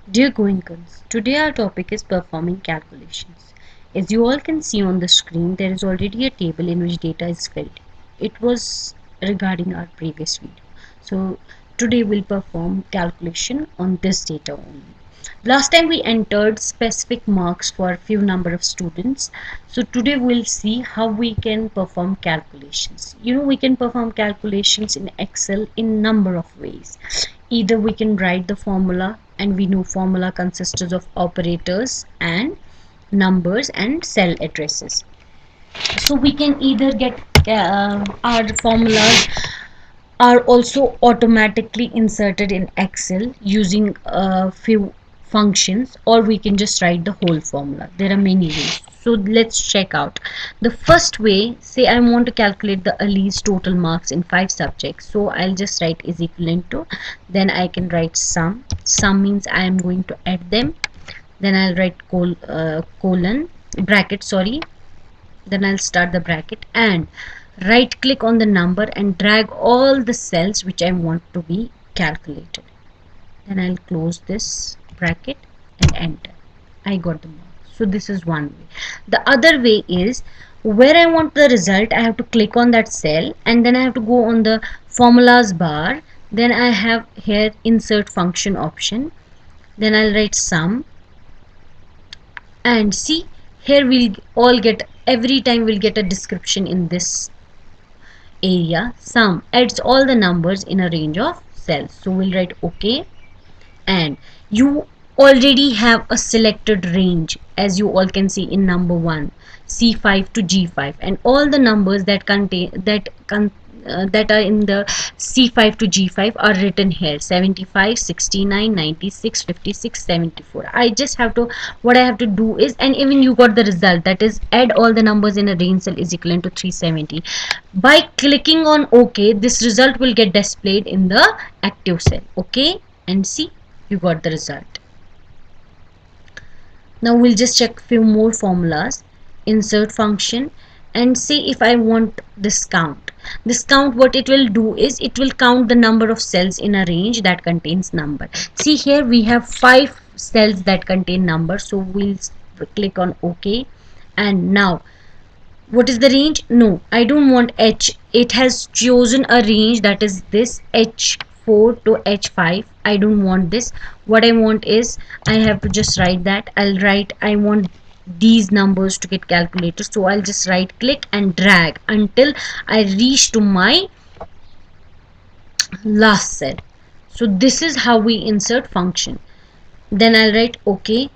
Dear Goenkans, today our topic is performing calculations. As you all can see on the screen, there is already a table in which data is filled. It was regarding our previous video. So today we'll perform calculation on this data only. Last time we entered specific marks for a few number of students. So today we'll see how we can perform calculations. We can perform calculations in Excel in number of ways. Either we can write the formula, and we know formula consists of operators and numbers and cell addresses. So we can either get our formulas are also automatically inserted in Excel using a few functions, or we can just write the whole formula. There are many ways. So let's check out. The first way, say I want to calculate the Ali's total marks in 5 subjects. So I'll just write is equivalent to, then I can write sum. Sum means I am going to add them. Then I'll write colon, bracket, sorry. Then I'll start the bracket and right click on the number and drag all the cells which I want to be calculated. Then I'll close this bracket and enter. I got the mark. So this is one way. The other way is, where I want the result, I have to click on that cell and then I have to go on the formulas bar. Then I have here insert function option. Then I'll write sum, and see, here we'll all get, every time we'll get a description in this area. Sum adds all the numbers in a range of cells. So we'll write OK, and you already have a selected range, as you all can see in number 1, C5 to G5, and all the numbers that contain that are in the C5 to G5 are written here: 75, 69, 96, 56, 74. I just have to, what I have to do is, and even you got the result, that is add all the numbers in a range cell is equivalent to 370. By clicking on OK, this result will get displayed in the active cell. Okay, and see, you got the result. Now we'll just check few more formulas. Insert function, and see if I want this count. This count, what it will do is, it will count the number of cells in a range that contains number. See, here we have 5 cells that contain number. So we'll click on OK, and now what is the range? No, I don't want H. It has chosen a range, that is this H4 to H5. I don't want this. What I want is, I have to just write that. I'll write, I want these numbers to get calculated. So I'll just right click and drag until I reach to my last cell. So this is how we insert function. Then I'll write OK.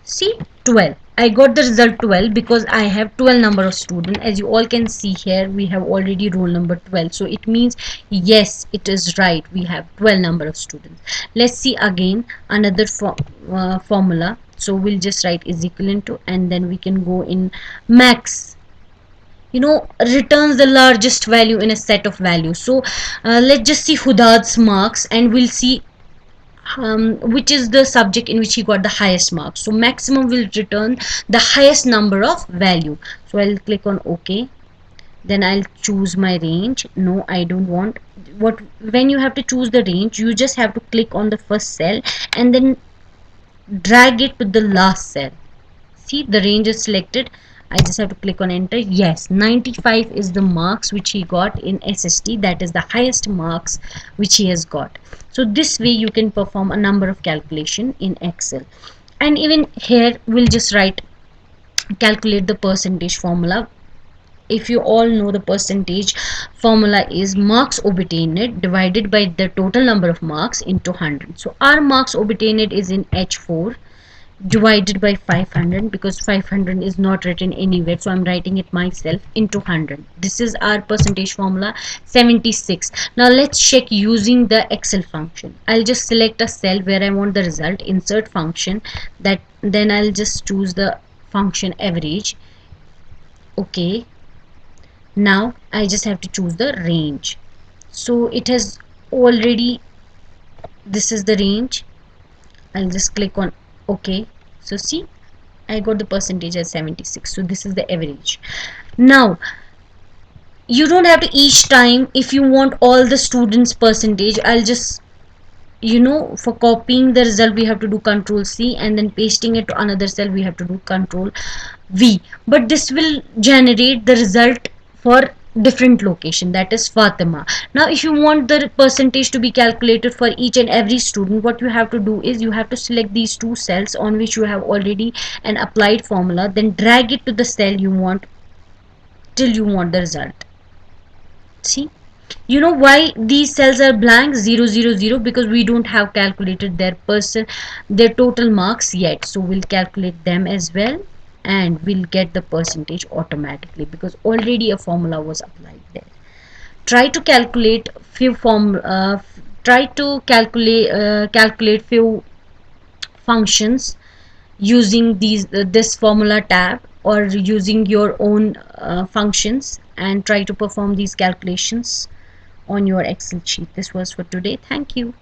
See, 12. I got the result 12 because I have 12 number of students. As you all can see here, we have already roll number 12. So it means, yes, it is right. We have 12 number of students. Let's see again another formula. So we'll just write is equivalent to, and then we can go in max. Returns the largest value in a set of values. So let's just see Hudad's marks, and we'll see which is the subject in which he got the highest marks. So maximum will return the highest number of value. So I'll click on OK. Then I'll choose my range. No, I don't want. When you have to choose the range, you just have to click on the first cell and then drag it to the last cell. See, the range is selected. I just have to click on enter. Yes, 95 is the marks which he got in SST. That is the highest marks which he has got. So this way you can perform a number of calculation in Excel. And even here we'll just write, calculate the percentage formula. If you all know, the percentage formula is marks obtained divided by the total number of marks into 100. So our marks obtained is in H4 divided by 500, because 500 is not written anywhere, so I'm writing it myself, into 100. This is our percentage formula, 76. Now let's check using the Excel function. I'll just select a cell where I want the result, insert function, then I'll just choose the function average. Okay, now I just have to choose the range. So it has already, this is the range. I'll just click on OK. So see, I got the percentage as 76. So this is the average. Now you don't have to each time, if you want all the students percentage, I'll just for copying the result we have to do control C, and then pasting it to another cell we have to do control V. But this will generate the result for different location, that is Fatima. Now if you want the percentage to be calculated for each and every student, what you have to do is you have to select these two cells on which you have already an applied formula, then drag it to the cell you want till you want the result. See, you know why these cells are blank 000? Because we don't have calculated their total marks yet, so we'll calculate them as well, and we'll get the percentage automatically because already a formula was applied there. Try to calculate few form try to calculate few functions using this formula tab, or using your own functions, and try to perform these calculations on your Excel sheet. This was for today. Thank you.